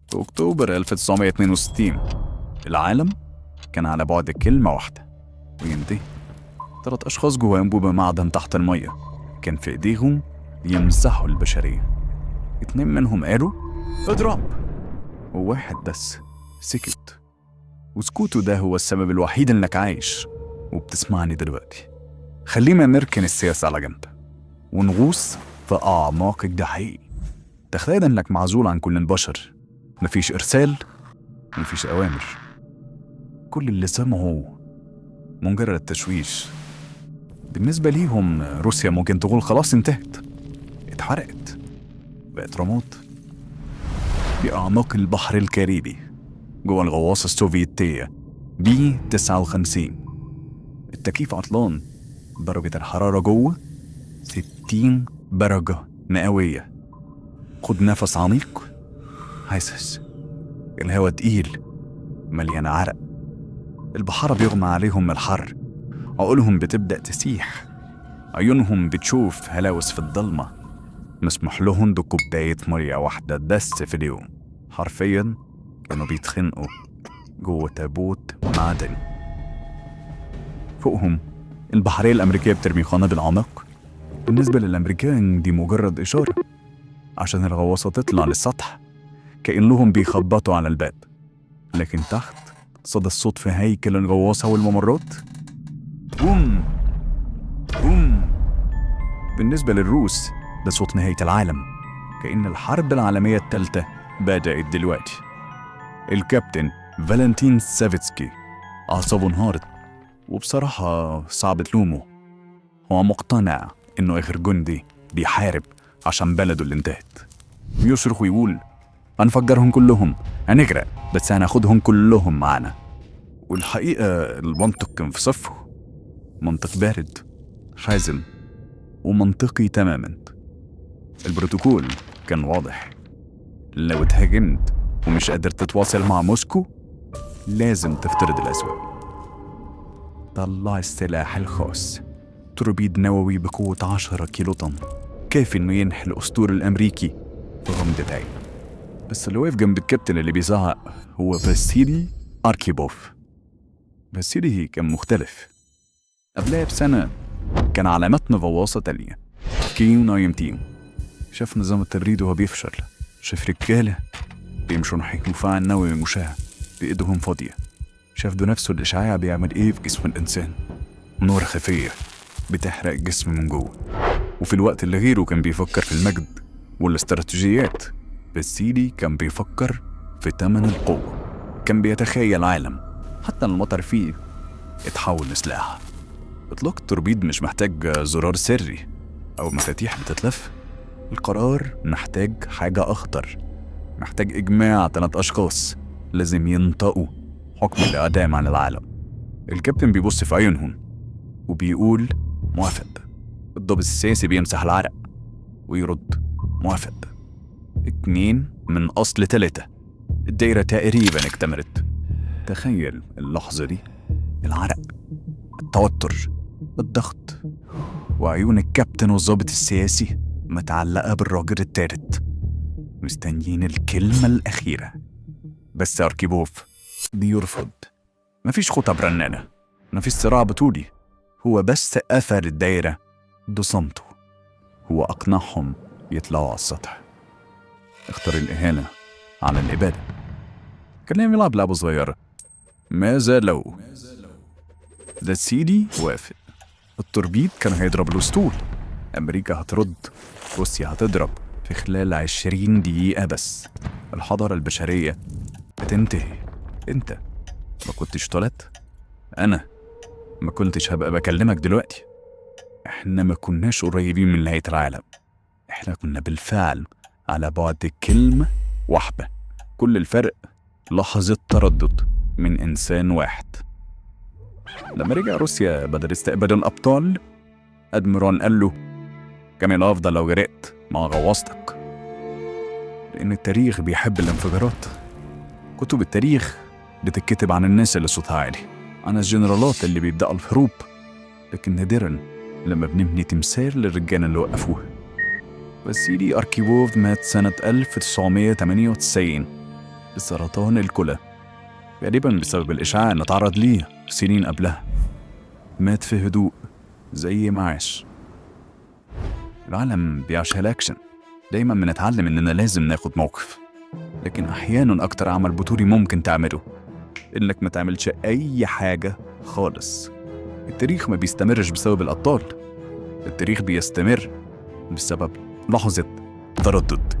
في أكتوبر 1962 العالم كان على بعد كلمة واحدة وينتهي. 3 أشخاص جوا أنبوبة معدن تحت المية كان في إيديهم يمسحوا البشرية. 2 منهم قالوا اضرب، وواحد بس سكت، وسكوته ده هو السبب الوحيد إنك عايش وبتسمعني دلوقتي. خلينا نركن السياسة على جنب ونغوص في أعماق الجحيم. تخيل إنك معزول عن كل البشر، مفيش إرسال، مفيش أوامر، كل اللي سمعه مجرد تشويش. بالنسبة ليهم روسيا ممكن تقول خلاص انتهت، اتحرقت، بقت رماد. في أعماق البحر الكاريبي جوه الغواصة السوفيتية B-59 التكييف عطلان، درجة الحرارة جوه 60 درجة مئوية. خد نفس عميق، حاسس الهواء تقيل مليان عرق. البحارة بيغمى عليهم من الحر، عقولهم بتبدأ تسيح، عيونهم بتشوف هلاوس في الضلمة. مسموح لهم بكوباية مية واحدة بس في اليوم. حرفيا كانوا بيتخنقوا جوه تابوت معدني. فوقهم البحرية الأمريكية بترمي قنابل عمق. بالنسبة للأمريكان دي مجرد إشارة عشان الغواصة تطلع للسطح، كأنهم بيخبطوا على الباب. لكن تحت صدى الصوت في هيكل الغواصة والممرات بوم بوم. بالنسبة للروس ده صوت نهاية العالم، كأن الحرب العالمية الثالثة بدأت دلوقتي. الكابتن فالنتين سافيتسكي أعصابه انهارت، وبصراحة صعب تلومه. هو مقتنع إنه آخر جندي بيحارب عشان بلده اللي انتهت. يصرخ ويقول هنفجرهم كلهم، هنغرق، بس هناخدهم كلهم معانا. والحقيقة المنطق كان في صفه، منطق بارد حازم ومنطقي تماما. البروتوكول كان واضح، لو اتهاجمت ومش قادر تتواصل مع موسكو لازم تفترض الأسوأ. طلع السلاح الخاص، توربيد نووي بقوة 10 كيلو طن، كافي إنه ينحي الأسطول الأمريكي في غمضة عين. بس اللي واقف جنب الكابتن اللي بيزعق هو فاسيلي أركيبوف. فاسيلي كان مختلف. قبلها بسنة كان على متن غواصة تانية Q-19، شاف نظام التبريد وهو بيفشل، شاف رجالة بيمشوا ناحية مفاعل نووي مشع بإيدهم فاضية، شاف بنفسه الإشعاع بيعمل إيه في جسم الإنسان، نور خفية بتحرق الجسم من جوه. وفي الوقت اللي غيره كان بيفكر في المجد والاستراتيجيات، فاسيلي كان بيفكر في تمن القوة. كان بيتخيل عالم حتى المطر فيه اتحول لسلاح. إطلاق التوربيد مش محتاج زرار سري أو مفاتيح بتتلف. القرار محتاج حاجة أخطر، محتاج إجماع 3 أشخاص لازم ينطقوا حكم الإعدام عن العالم. الكابتن بيبص في عيونهم وبيقول موافق. الضابط السياسي بيمسح العرق ويرد موافق. 2 من أصل 3. الدايرة تقريبا اكتملت. تخيل اللحظة دي، العرق، التوتر، الضغط، وعيون الكابتن والضابط السياسي متعلقة بالراجل التالت مستنيين الكلمة الأخيرة. بس أركيبوف بيرفض. مفيش خطب رنانة، مفيش صراع بطولي، هو بس أثر الدايرة بصمته. هو أقنعهم يطلعوا على السطح. اختار الإهانة على الإبادة. كان يلعب لعبة صغيرة، ماذا لو. ده سيدي وافق. التوربيد كان هيضرب الأسطول، أمريكا هترد، روسيا هتضرب في خلال 20 دقيقة بس. الحضارة البشرية بتنتهي. انت ما كنتش طلعت، أنا ما كنتش هبقى بكلمك دلوقتي. احنا ما كناش قريبين من نهاية العالم، احنا كنا بالفعل على بعد كلمة واحدة. كل الفرق لحظة تردد من إنسان واحد. لما رجع روسيا بدل استقبال الأبطال، أدميرال قال له كان الأفضل لو غرقت مع غواصتك، لأن التاريخ بيحب الانفجارات. كتب التاريخ بتتكتب عن الناس اللي صوتها عالي، عن الجنرالات اللي بيبدأوا الحروب، لكن نادرا لما بنبني تمثال للرجال اللي وقفوها. فاسيلي أركيبوف مات سنة 1998 بسرطان الكلى، غالبا بسبب الإشعاع اللي تعرض ليه سنين قبلها. مات في هدوء زي ما عاش. العالم بيعشها الأكشن، دايما بنتعلم إننا لازم ناخد موقف، لكن أحيانا أكتر عمل بطولي ممكن تعمله إنك ما تعملش أي حاجة خالص. التاريخ ما بيستمرش بسبب الأبطال، التاريخ بيستمر بسبب لحظة تردد.